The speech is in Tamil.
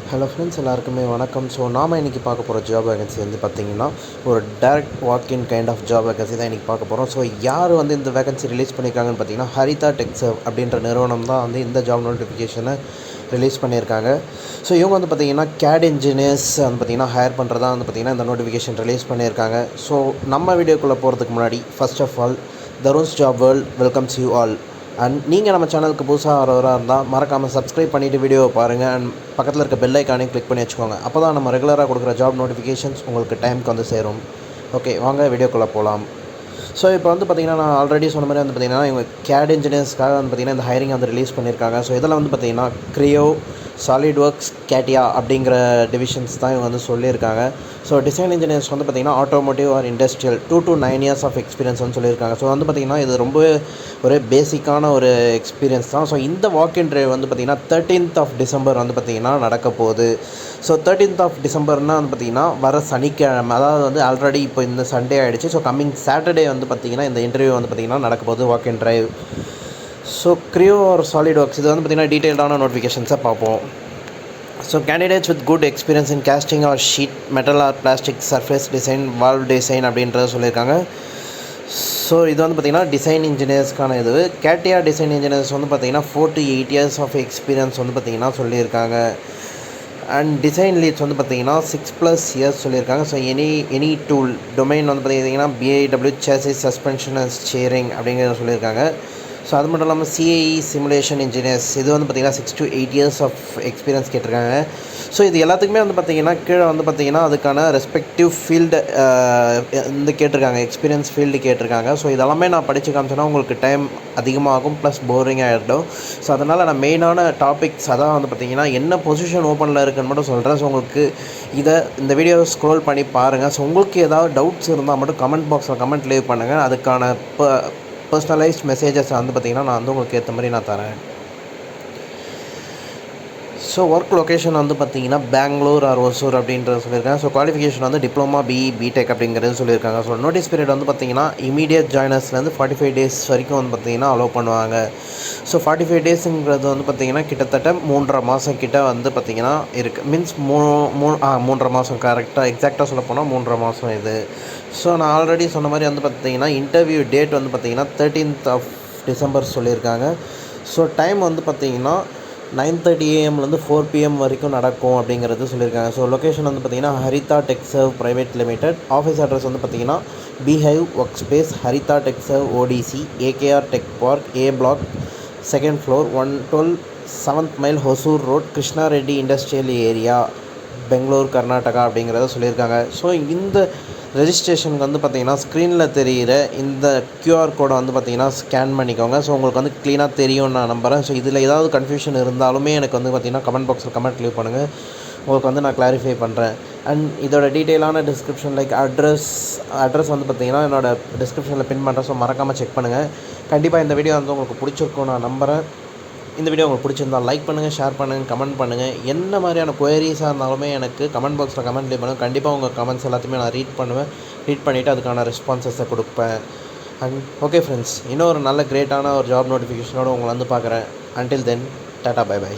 ஹலோ ஃப்ரெண்ட்ஸ், எல்லாருக்குமே வணக்கம். ஸோ நாம் இன்றைக்கி பார்க்க போகிற ஜாப் வேகன்சி வந்து பார்த்திங்கன்னா ஒரு direct walk in kind of job vacancy தான் இன்றைக்கி பார்க்க போகிறோம். ஸோ யார் வந்து இந்த வேகன்சி ரிலீஸ் பண்ணியிருக்காங்கன்னு பார்த்தீங்கன்னா ஹரிதா டெக்சர்வ் அப்படின்ற நிறுவனம் தான் வந்து இந்த ஜாப் நோட்டிஃபிகேஷனை ரிலீஸ் பண்ணியிருக்காங்க. ஸோ இவங்க வந்து பார்த்திங்கன்னா கேட் இன்ஜினியர்ஸ் வந்து பார்த்திங்கன்னா ஹையர் பண்ணுறதா வந்து பார்த்திங்கன்னா இந்த நோட்டிஃபிகேஷன் ரிலீஸ் பண்ணியிருக்காங்க. ஸோ நம்ம வீடியோக்குள்ளே போகிறதுக்கு முன்னாடி first of all Tarun's Job World welcomes you all. And நீங்கள் நம்ம சேனலுக்கு புதுசாக வரவராக இருந்தால் மறக்காமல் சப்ஸ்கிரைப் பண்ணிவிட்டு வீடியோவை பாருங்கள். அண்ட் பக்கத்தில் இருக்க பெல் ஐக்கானையும் கிளிக் பண்ணி வச்சுக்கோங்க. அப்போ தான் நம்ம ரெகுலராக கொடுக்குற ஜாப் நோட்டிஃபிகேஷன்ஸ் உங்களுக்கு டைமுக்கு வந்து சேரும். ஓகே, வாங்க வீடியோக்குள்ளே போகலாம். ஸோ இப்போ வந்து பார்த்திங்கன்னா நான் ஆல்ரெடி சொன்ன மாதிரி வந்து பார்த்திங்கன்னா இவங்க கேட் இன்ஜினியர்ஸ்க்காக வந்து பார்த்திங்கன்னா இந்த ஹைரிங் வந்து ரிலீஸ் பண்ணியிருக்காங்க. ஸோ இதில் வந்து பார்த்திங்கன்னா க்ரியோ, சாலிட் ஒர்க்ஸ், கேட்டியா அப்படிங்கிற டிவிஷன்ஸ் தான் இவங்க வந்து சொல்லியிருக்காங்க. ஸோ டிசைன் இன்ஜினியர்ஸ் வந்து பார்த்திங்கன்னா automotive or industrial 2 to 9 years of experience வந்து சொல்லியிருக்காங்க. ஸோ வந்து பார்த்திங்கன்னா இது ரொம்பவே ஒரு பேசிக்கான ஒரு எக்ஸ்பீரியன்ஸ் தான். ஸோ இந்த வாக்கின் ட்ரைவ் வந்து பார்த்திங்கன்னா 13th of December வந்து பார்த்திங்கன்னா நடக்க போகுது. ஸோ 13th of Decemberனால் வந்து பார்த்திங்கன்னா வர சனிக்கிழமை, அதாவது வந்து ஆல்ரெடி இப்போ இந்த சண்டே ஆகிடுச்சு. ஸோ கம்மிங் சாட்டர்டே வந்து பார்த்திங்கன்னா இந்த இன்டர்வியூ வந்து பார்த்திங்கன்னா நடக்க போகுது walk in drive. So Creo or SolidWorks இது வந்து பார்த்திங்கன்னா டீட்டெயில்டான நோட்டிஃபிகேஷன்ஸை பார்ப்போம். So candidates with good experience in casting or sheet metal or plastic surface design, valve design அப்படின்றத சொல்லியிருக்காங்க. ஸோ இது வந்து பார்த்திங்கன்னா டிசைன் இன்ஜினியர்ஸ்க்கான இது. கேட்டியா டிசைன் இன்ஜினியர்ஸ் வந்து பார்த்திங்கன்னா 4 to 8 years ஆஃப் எக்ஸ்பீரியன்ஸ் வந்து பார்த்திங்கன்னா சொல்லியிருக்காங்க. அண்ட் டிசைன் லீட்ஸ் வந்து பார்த்திங்கன்னா 6+ years சொல்லியிருக்காங்க. ஸோ எனி டூல் டொமைன் வந்து பார்த்திங்கன்னா BIW chassis suspension and steering அப்படிங்கிறத சொல்லியிருக்காங்க. ஸோ அது மட்டும் இல்லாமல் CAE சிமுலேஷன் இன்ஜினியர்ஸ் இது வந்து பார்த்திங்கன்னா 6 to 8 years ஆஃப் எக்ஸ்பீரியன்ஸ் கேட்டிருக்காங்க. ஸோ இது எல்லாத்துக்குமே வந்து பார்த்திங்கன்னா கீழே வந்து பார்த்திங்கன்னா அதுக்கான ரெஸ்பெக்டிவ் ஃபீல்டு வந்து கேட்டிருக்காங்க, எக்ஸ்பீரியன்ஸ் ஃபீல்டு கேட்டிருக்காங்க. ஸோ இதெல்லாமே நான் படித்து காமிச்சேன்னா உங்களுக்கு டைம் அதிகமாகும், ப்ளஸ் போரிங் ஆகிடும். ஸோ அதனால் நான் மெயினான டாபிக்ஸ் அதான் வந்து பார்த்திங்கன்னா என்ன பொசிஷன் ஓப்பனில் இருக்குன்னு மட்டும் சொல்கிறேன். ஸோ உங்களுக்கு இந்த வீடியோவை ஸ்க்ரோல் பண்ணி பாருங்கள். ஸோ உங்களுக்கு ஏதாவது டவுட்ஸ் இருந்தால் மட்டும் கமெண்ட் பாக்ஸில் கமெண்ட் லீவ் பண்ணுங்கள். அதுக்கான பர்சனலைஸ்ட் மெசேஜஸ் வந்து பார்த்திங்கன்னா நான் வந்து உங்களுக்கு ஏற்ற மாதிரி நான் தரேன். ஸோ ஒர்க் லொக்கேஷன் வந்து பார்த்திங்கன்னா பெங்களூர் ஆர் ஒசூர் அப்படின்றத சொல்லியிருக்காங்க. ஸோ குவாலிஃபிகேஷன் வந்து டிப்ளமா, BE, BTech அப்படிங்கிறது சொல்லியிருக்காங்க. ஸோ நோட்டீஸ் பீரியட் வந்து பார்த்திங்கன்னா இமீடியட் ஜாயினர்ஸ்லேருந்து 45 days வரைக்கும் வந்து பார்த்திங்கன்னா அலோவ் பண்ணுவாங்க. ஸோ 45 daysங்கிறது வந்து பார்த்திங்கன்னா கிட்டத்தட்ட 3.5 மாதம் கிட்ட வந்து பார்த்திங்கன்னா இருக்குது. மீன்ஸ் 3.5 மாதம் கரெக்டாக எக்ஸாக்டாக சொல்ல போனால் 3.5 மாதம் இது. ஸோ நான் ஆல்ரெடி சொன்ன மாதிரி வந்து பார்த்திங்கன்னா இன்டர்வியூ டேட் வந்து பார்த்திங்கன்னா 13th of December சொல்லியிருக்காங்க. ஸோ டைம் வந்து பார்த்திங்கன்னா 9:30 AM 4 PM வரைக்கும் நடக்கும் அப்படிங்கிறது சொல்லியிருக்காங்க. ஸோ லொக்கேஷன் வந்து பார்த்திங்கன்னா Haritha Techserv private limited. Office address வந்து பார்த்திங்கன்னா Beehive work space, Haritha Techserv ODC, AKR tech park, A block, 2nd floor, 112 7th mile, Hosur road, Krishna Reddy industrial area, Bangalore, Karnataka அப்படிங்கிறத சொல்லியிருக்காங்க. ஸோ இந்த ரெஜிஸ்ட்ரேஷனுக்கு வந்து பார்த்திங்கன்னா ஸ்க்ரீனில் தெரிகிற இந்த QR கோடை வந்து பார்த்திங்கன்னா ஸ்கேன் பண்ணிக்கோங்க. ஸோ உங்களுக்கு வந்து க்ளீனாக தெரியும் நான் நம்புகிறேன். ஸோ இதில் ஏதாவது கன்ஃபியூஷன் இருந்தாலுமே எனக்கு வந்து பார்த்திங்கன்னா கமெண்ட் பாக்ஸில் கமெண்ட் லீவ் பண்ணுங்கள், உங்களுக்கு வந்து நான் கிளாரிஃபை பண்ணுறேன். அண்ட் இதோட டீட்டெயிலான டிஸ்கிரிப்ஷன் லைக் அட்ரஸ் வந்து பார்த்திங்கன்னா என்னோடய டிஸ்கிரிப்ஷனில் பின் பண்ணுறேன். ஸோ மறக்காமல் செக் பண்ணுங்கள். கண்டிப்பாக இந்த வீடியோ வந்து உங்களுக்கு பிடிச்சிருக்கும் நான் நம்புகிறேன். இந்த வீடியோ உங்களுக்கு பிடிச்சிருந்தால் லைக் பண்ணுங்கள், ஷேர் பண்ணுங்கள், கமெண்ட் பண்ணுங்கள். என்ன மாதிரியான குவரிஸாக இருந்தாலுமே எனக்கு கமெண்ட் பாக்ஸில் கமெண்ட் லீவ் பண்ணுங்கள். கண்டிப்பாக உங்கள் கமெண்ட்ஸ் எல்லாத்தையுமே நான் ரீட் பண்ணிவிட்டு அதுக்கான ரெஸ்பான்சஸை கொடுப்பேன். அண்ட் ஓகே ஃப்ரெண்ட்ஸ், இன்னும் ஒரு நல்ல கிரேட்டான ஒரு ஜாப் நோட்டிஃபிகேஷனோடு உங்களை வந்து பார்க்குறேன். Until then ta ta, bye by.